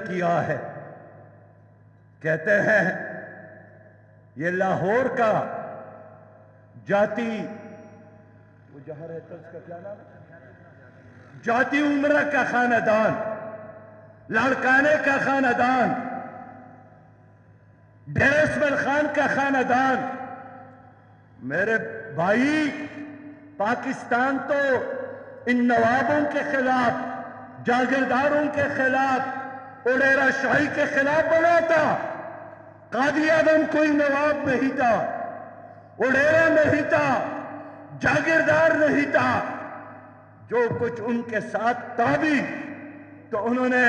کیا ہے. کہتے ہیں یہ لاہور کا جاتی وہ جہاں رہتا اس کا کیا نام ہے؟ جاتی عمرہ کا خاندان، لاڑکانے کا خاندان، ڈیر اسماعیل خان کا خاندان. میرے بھائی، پاکستان تو ان نوابوں کے خلاف، جاگیرداروں کے خلاف، اڈیرا شاہی کے خلاف بنا تھا. قاضی اعظم کوئی نواب نہیں تھا، اڈیرا نہیں تھا، جاگیردار نہیں تھا. جو کچھ ان کے ساتھ تھا بھی تو انہوں نے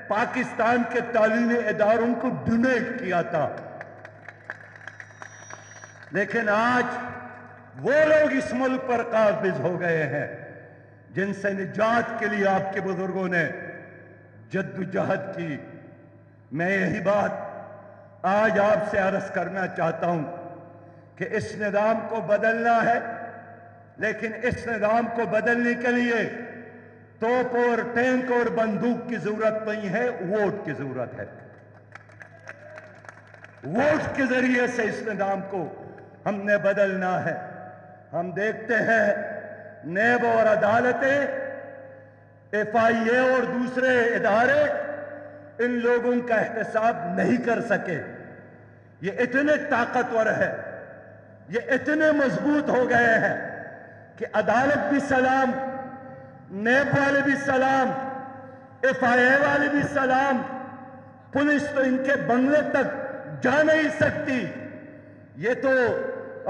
پاکستان کے تعلیمی اداروں کو ڈونیٹ کیا تھا. لیکن آج وہ لوگ اس ملک پر قابض ہو گئے ہیں جن سے نجات کے لیے آپ کے بزرگوں نے جدوجہد کی. میں یہی بات آج آپ سے عرض کرنا چاہتا ہوں کہ اس نظام کو بدلنا ہے، لیکن اس نظام کو بدلنے کے لیے توپ اور ٹینک اور بندوق کی ضرورت نہیں ہے، ووٹ کی ضرورت ہے. ووٹ کے ذریعے سے اس نظام کو ہم نے بدلنا ہے. ہم دیکھتے ہیں نیب اور عدالتیں، ایف آئی اے اور دوسرے ادارے ان لوگوں کا احتساب نہیں کر سکے. یہ اتنے طاقتور ہے، یہ اتنے مضبوط ہو گئے ہیں کہ عدالت بھی سلام، نیب والے بھی سلام، ایف آئی اے والے بھی سلام، پولیس تو ان کے بنگلے تک جا نہیں سکتی. یہ تو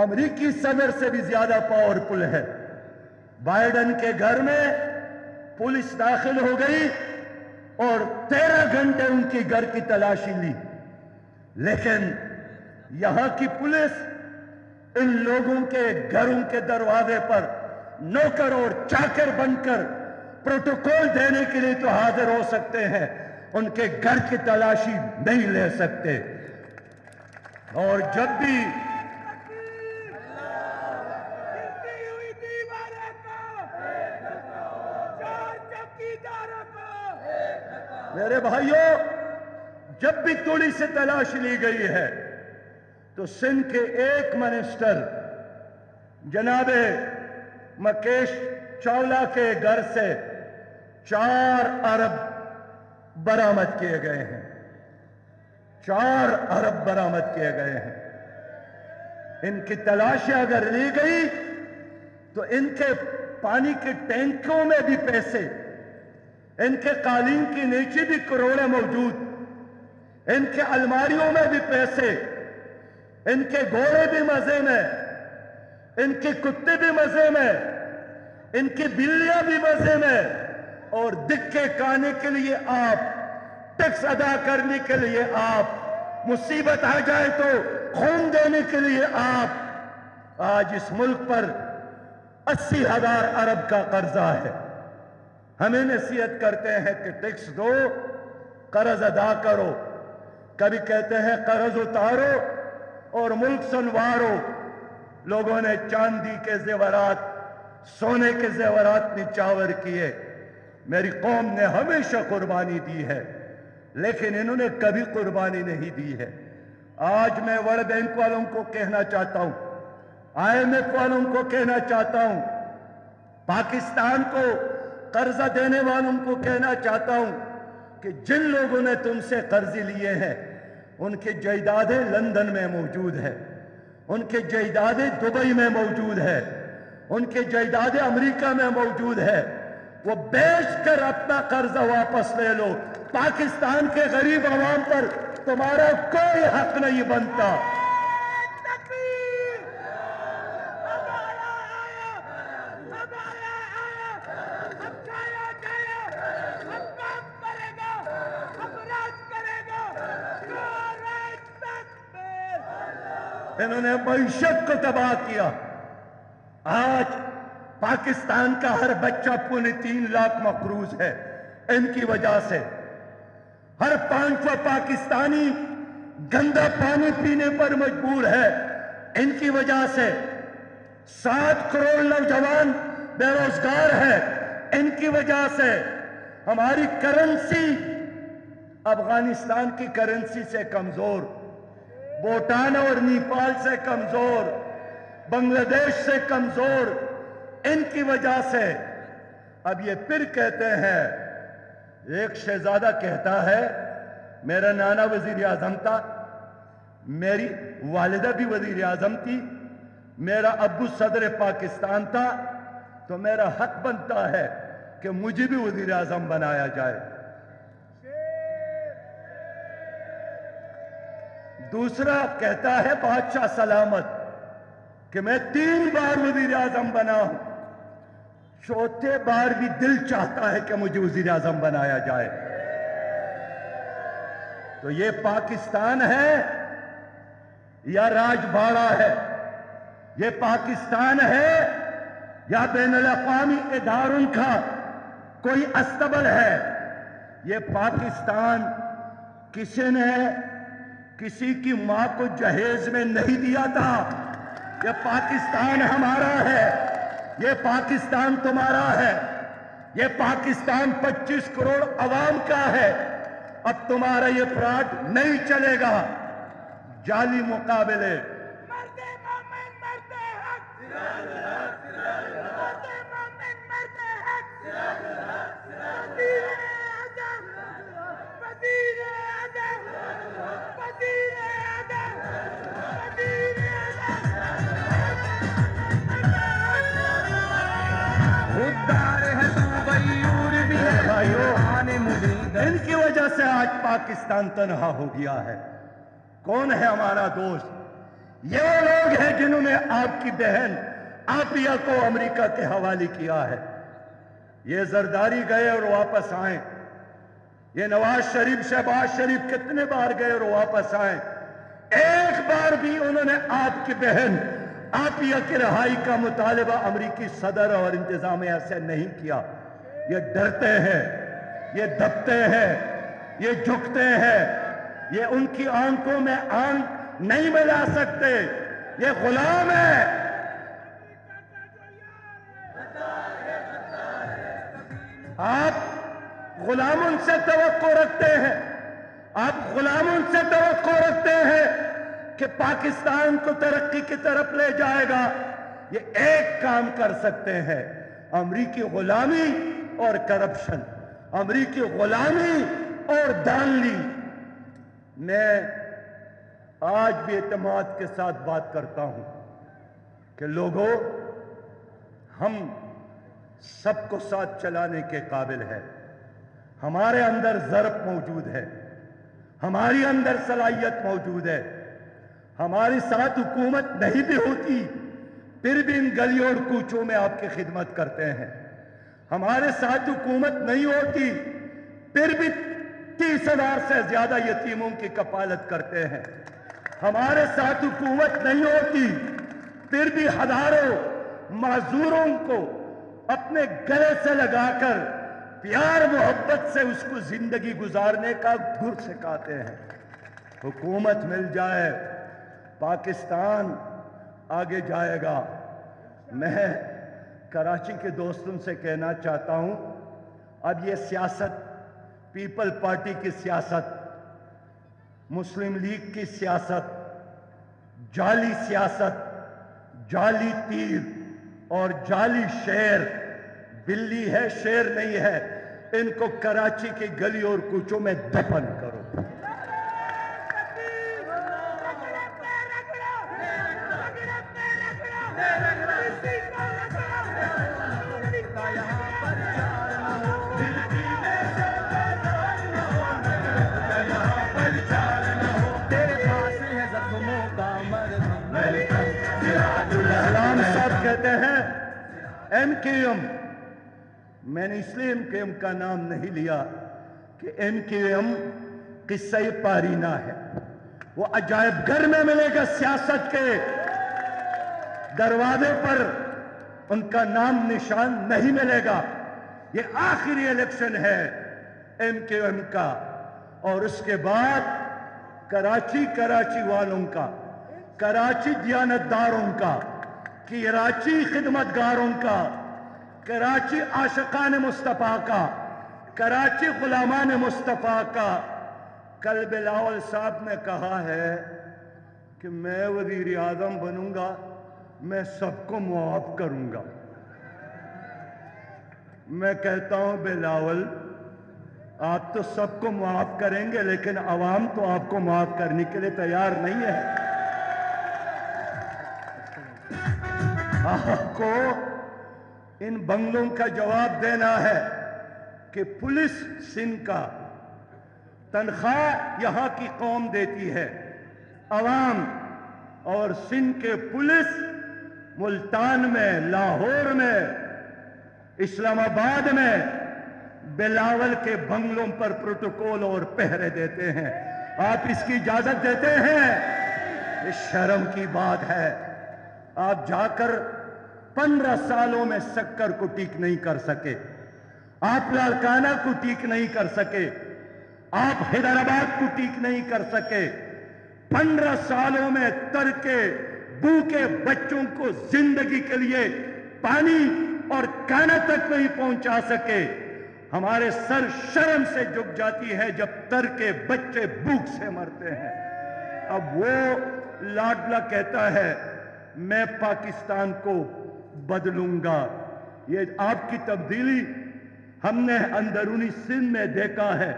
امریکی صدر سے بھی زیادہ پاورفل ہے. بائیڈن کے گھر میں پولیس داخل ہو گئی اور 13 گھنٹے ان کی گھر کی تلاشی لی. لیکن یہاں کی پولیس ان لوگوں کے گھروں کے دروازے پر نوکر اور چاکر بن کر پروٹوکول دینے کے لیے تو حاضر ہو سکتے ہیں، ان کے گھر کی تلاشی نہیں لے سکتے. اور جب بھی میرے بھائیوں، جب بھی توڑی سے تلاش لی گئی ہے تو سندھ کے ایک منسٹر جناب مکیش چاولہ کے گھر سے 4 ارب برآمد کیے گئے ہیں. 4 ارب برآمد کیے گئے ہیں. ان کی تلاشی اگر لی گئی تو ان کے پانی کے ٹینکوں میں بھی پیسے، ان کے قالین کی نیچے بھی کروڑیں موجود، ان کے الماریوں میں بھی پیسے، ان کے گھوڑے بھی مزے میں، ان کے کتے بھی مزے میں، ان کی بلیاں بھی مزے میں، اور دکے کھانے کے لیے آپ، ٹیکس ادا کرنے کے لیے آپ، مصیبت آ جائے تو خون دینے کے لیے آپ. آج اس ملک پر 80,000 ارب کا قرضہ ہے. ہمیں نصیحت کرتے ہیں کہ ٹیکس دو، قرض ادا کرو. کبھی کہتے ہیں قرض اتارو اور ملک سنوارو. لوگوں نے چاندی کے زیورات، سونے کے زیورات نچاور کیے. میری قوم نے ہمیشہ قربانی دی ہے، لیکن انہوں نے کبھی قربانی نہیں دی ہے. آج میں ورلڈ بینک والوں کو کہنا چاہتا ہوں، آئی ایم ایف والوں کو کہنا چاہتا ہوں، پاکستان کو قرضہ دینے والوں کو کہنا چاہتا ہوں کہ جن لوگوں نے تم سے قرض لیے ہیں ان کی جائیدادیں لندن میں موجود ہے، ان کی جائیدادیں دبئی میں موجود ہے، ان کی جائیدادیں امریکہ میں موجود ہے. وہ بیچ کر اپنا قرضہ واپس لے لو. پاکستان کے غریب عوام پر تمہارا کوئی حق نہیں بنتا. انہوں نے معیشت کو تباہ کیا. آج پاکستان کا ہر بچہ 3.25 لاکھ مقروض ہے ان کی وجہ سے. ہر 5واں پاکستانی گندا پانی پینے پر مجبور ہے ان کی وجہ سے. 7 کروڑ نوجوان بے روزگار ہے ان کی وجہ سے. ہماری کرنسی افغانستان کی کرنسی سے کمزور، بھوٹان اور نیپال سے کمزور، بنگلہ دیش سے کمزور، ان کی وجہ سے اب یہ پھر کہتے ہیں، ایک شہزادہ کہتا ہے میرا نانا وزیر اعظم تھا، میری والدہ بھی وزیر اعظم تھی، میرا ابو صدر پاکستان تھا، تو میرا حق بنتا ہے کہ مجھے بھی وزیر اعظم بنایا جائے۔ دوسرا کہتا ہے بادشاہ سلامت کہ میں 3 بار وزیر اعظم بنا ہوں، چوتھے بار بھی دل چاہتا ہے کہ مجھے وزیر اعظم بنایا جائے۔ تو یہ پاکستان ہے یا راج بھاڑا ہے؟ یہ پاکستان ہے یا بین الاقوامی اداروں کا کوئی استبل ہے؟ یہ پاکستان کسی نے کسی کی ماں کو جہیز میں نہیں دیا تھا۔ یہ پاکستان ہمارا ہے، یہ پاکستان تمہارا ہے، یہ پاکستان 25 کروڑ عوام کا ہے۔ اب تمہارا یہ فراڈ نہیں چلے گا، جعلی مقابلے۔ مرتے مومن مرتے حق، مرتے مومن مرتے حق، وزیر اعظم، وزیر اعظم، وزیر اعظم، وزیر اعظم۔ خوددار ہے تو غیور بھی ہے بھائیو، آنے مبید۔ ان کی وجہ سے آج پاکستان تنہا ہو گیا ہے۔ کون ہے ہمارا دوست؟ یہ وہ لوگ ہیں جنہوں نے آپ کی بہن عافیہ کو امریکہ کے حوالے کیا ہے۔ یہ زرداری گئے اور واپس آئیں، یہ نواز شریف، شہباز شریف کتنے بار گئے اور واپس آئیں، ایک بار بھی انہوں نے آپ کی بہن عافیہ کی رہائی کا مطالبہ امریکی صدر اور انتظامیہ سے نہیں کیا۔ یہ ڈرتے ہیں، یہ دبتے ہیں، یہ جھکتے ہیں، یہ ان کی آنکھوں میں آنکھ نہیں ملا سکتے، یہ غلام ہے۔ آپ غلاموں سے توقع رکھتے ہیں، آپ غلاموں سے توقع رکھتے ہیں کہ پاکستان کو ترقی کی طرف لے جائے گا۔ یہ ایک کام کر سکتے ہیں، امریکی غلامی اور کرپشن، امریکی غلامی اور دانلی۔ میں آج بھی اعتماد کے ساتھ بات کرتا ہوں کہ لوگوں، ہم سب کو ساتھ چلانے کے قابل ہے، ہمارے اندر ضرب موجود ہے، ہماری اندر صلاحیت موجود ہے، ہماری ساتھ حکومت نہیں بھی ہوتی پھر بھی ان گلیوں اور کوچوں میں آپ کی خدمت کرتے ہیں، ہمارے ساتھ حکومت نہیں ہوتی پھر بھی 30,000 سے زیادہ یتیموں کی کفالت کرتے ہیں، ہمارے ساتھ حکومت نہیں ہوتی پھر بھی ہزاروں معذوروں کو اپنے گلے سے لگا کر پیار محبت سے اس کو زندگی گزارنے کا گر سکھاتے ہیں۔ حکومت مل جائے، پاکستان آگے جائے گا۔ میں کراچی کے دوستوں سے کہنا چاہتا ہوں، اب یہ سیاست، پیپل پارٹی کی سیاست، مسلم لیگ کی سیاست، جعلی سیاست، جعلی تیر اور جعلی شیر، بلی ہے شیر نہیں ہے، ان کو کراچی کی گلی اور کوچوں میں دفن کرو۔ اسلام صاحب کہتے ہیں ایم کیو ایم، میں نے اس لیے ایم کیو ایم کا نام نہیں لیا کہ ایم کیو ایم قصہ پارینہ ہے، وہ عجائب گھر میں ملے گا، سیاست کے دروازے پر ان کا نام نشان نہیں ملے گا۔ یہ آخری الیکشن ہے ایم کیو ایم کا، اور اس کے بعد کراچی والوں کا، کراچی دیانتداروں کا، کراچی خدمتگاروں کا، کراچی عاشقان مصطفیٰ کا، کراچی غلامان مصطفیٰ کا کل بلاول صاحب نے کہا ہے کہ میں وزیر اعظم بنوں گا، میں سب کو معاف کروں گا۔ میں کہتا ہوں بلاول، آپ تو سب کو معاف کریں گے لیکن عوام تو آپ کو معاف کرنے کے لیے تیار نہیں ہے۔ آپ کو ان بنگلوں کا جواب دینا ہے کہ پولیس سندھ کا تنخواہ یہاں کی قوم دیتی ہے، عوام اور سندھ کے پولیس ملتان میں، لاہور میں، اسلام آباد میں بلاول کے بنگلوں پر پروٹوکول اور پہرے دیتے ہیں۔ آپ اس کی اجازت دیتے ہیں؟ اس شرم کی بات ہے۔ آپ جا کر 15 سالوں میں سکر کو ٹھیک نہیں کر سکے، آپ لاڑکانہ کو ٹھیک نہیں کر سکے، آپ حیدرآباد کو ٹھیک نہیں کر سکے۔ 15 سالوں میں ترکے بھوکے بچوں کو زندگی کے لیے پانی اور کھانا تک نہیں پہنچا سکے۔ ہمارے سر شرم سے جھک جاتی ہے جب ترکے بچے بھوک سے مرتے ہیں۔ اب وہ لاڈلا کہتا ہے میں پاکستان کو بدلوں گا۔ یہ آپ کی تبدیلی ہم نے اندرونی سندھ میں دیکھا ہے۔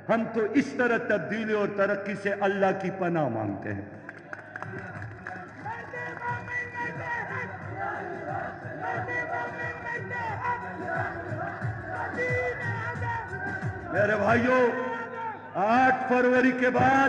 ہم تو اس طرح تبدیلی اور ترقی سے اللہ کی پناہ مانگتے ہیں۔ میرے بھائیوں، 8 فروری کے بعد